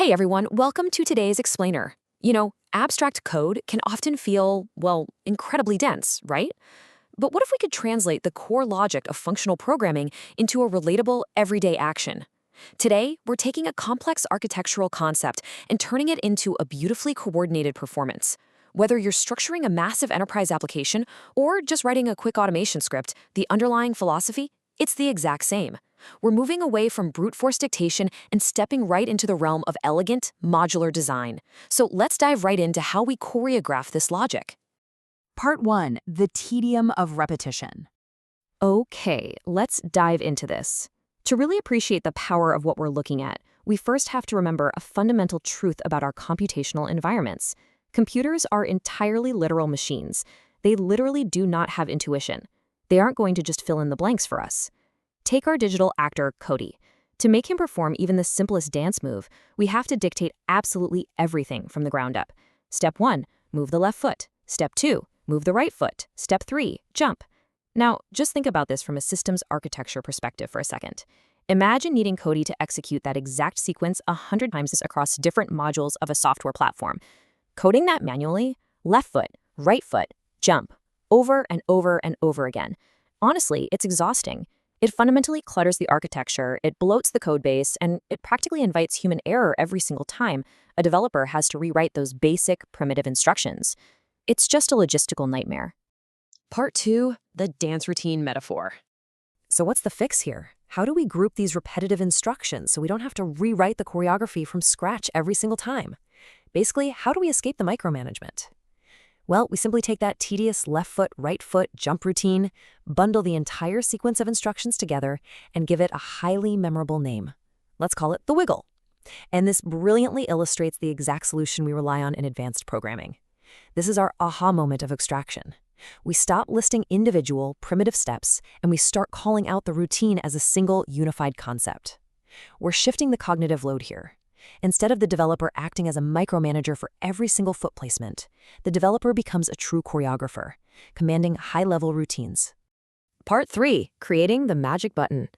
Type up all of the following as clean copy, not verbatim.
Hey everyone, welcome to today's explainer. Abstract code can often feel, well, incredibly dense, right? But what if we could translate the core logic of functional programming into a relatable, everyday action? Today, we're taking a complex architectural concept and turning it into a beautifully coordinated performance. Whether you're structuring a massive enterprise application or just writing a quick automation script, the underlying philosophy, it's the exact same. We're moving away from brute force dictation and stepping right into the realm of elegant, modular design. So let's dive right into how we choreograph this logic. Part 1. The tedium of repetition. Okay, let's dive into this. To really appreciate the power of what we're looking at, we first have to remember a fundamental truth about our computational environments. Computers are entirely literal machines. They literally do not have intuition. They aren't going to just fill in the blanks for us. Take our digital actor, Cody. To make him perform even the simplest dance move, we have to dictate absolutely everything from the ground up. Step 1, move the left foot. Step 2, move the right foot. Step 3, jump. Now, just think about this from a systems architecture perspective for a second. Imagine needing Cody to execute that exact sequence 100 times across different modules of a software platform. Coding that manually, left foot, right foot, jump, over and over and over again. Honestly, it's exhausting. It fundamentally clutters the architecture, it bloats the code base, and it practically invites human error every single time a developer has to rewrite those basic, primitive instructions. It's just a logistical nightmare. Part 2, the dance routine metaphor. So what's the fix here? How do we group these repetitive instructions so we don't have to rewrite the choreography from scratch every single time? Basically, how do we escape the micromanagement? Well, we simply take that tedious left foot, right foot jump routine, bundle the entire sequence of instructions together, and give it a highly memorable name. Let's call it the wiggle. And this brilliantly illustrates the exact solution we rely on in advanced programming. This is our aha moment of abstraction. We stop listing individual, primitive steps, and we start calling out the routine as a single, unified concept. We're shifting the cognitive load here. Instead of the developer acting as a micromanager for every single foot placement, the developer becomes a true choreographer, commanding high-level routines. Part 3, creating the magic button.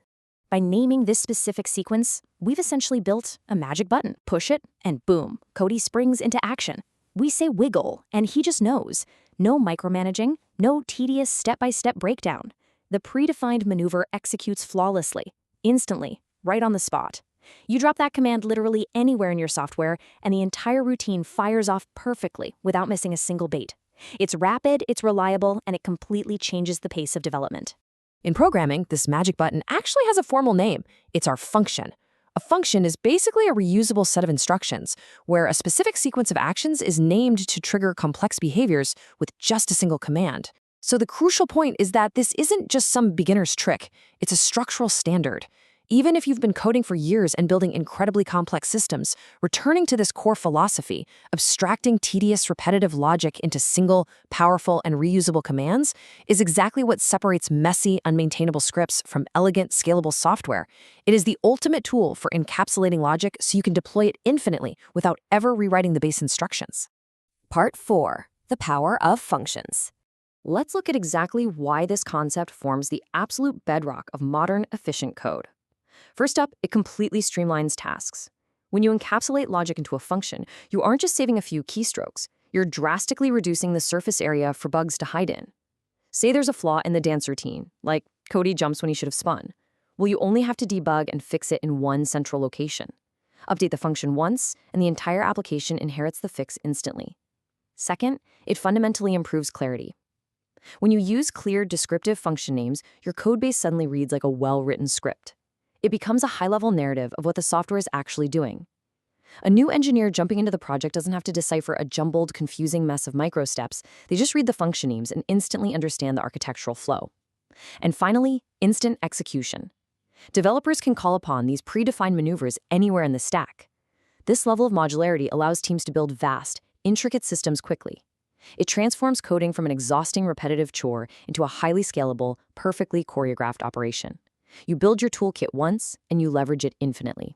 By naming this specific sequence, we've essentially built a magic button. Push it, and boom, Cody springs into action. We say wiggle, and he just knows. No micromanaging, no tedious step-by-step breakdown. The predefined maneuver executes flawlessly, instantly, right on the spot. You drop that command literally anywhere in your software, and the entire routine fires off perfectly without missing a single beat. It's rapid, it's reliable, and it completely changes the pace of development. In programming, this magic button actually has a formal name. It's our function. A function is basically a reusable set of instructions, where a specific sequence of actions is named to trigger complex behaviors with just a single command. So the crucial point is that this isn't just some beginner's trick, it's a structural standard. Even if you've been coding for years and building incredibly complex systems, returning to this core philosophy, abstracting tedious, repetitive logic into single, powerful, and reusable commands, is exactly what separates messy, unmaintainable scripts from elegant, scalable software. It is the ultimate tool for encapsulating logic so you can deploy it infinitely without ever rewriting the base instructions. Part 4, the power of functions. Let's look at exactly why this concept forms the absolute bedrock of modern, efficient code. First up, it completely streamlines tasks. When you encapsulate logic into a function, you aren't just saving a few keystrokes, you're drastically reducing the surface area for bugs to hide in. Say there's a flaw in the dance routine, like Cody jumps when he should have spun. Well, you only have to debug and fix it in one central location. Update the function once, and the entire application inherits the fix instantly. Second, it fundamentally improves clarity. When you use clear, descriptive function names, your codebase suddenly reads like a well-written script. It becomes a high-level narrative of what the software is actually doing. A new engineer jumping into the project doesn't have to decipher a jumbled, confusing mess of microsteps. They just read the function names and instantly understand the architectural flow. And finally, instant execution. Developers can call upon these predefined maneuvers anywhere in the stack. This level of modularity allows teams to build vast, intricate systems quickly. It transforms coding from an exhausting, repetitive chore into a highly scalable, perfectly choreographed operation. You build your toolkit once, and you leverage it infinitely.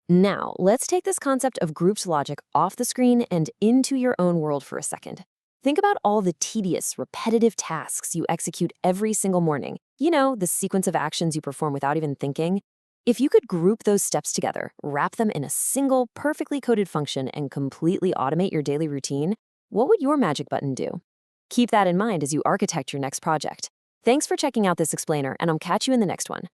Now, let's take this concept of grouped logic off the screen and into your own world for a second. Think about all the tedious, repetitive tasks you execute every single morning. You know, the sequence of actions you perform without even thinking. If you could group those steps together, wrap them in a single, perfectly coded function, and completely automate your daily routine, what would your magic button do? Keep that in mind as you architect your next project. Thanks for checking out this explainer, and I'll catch you in the next one.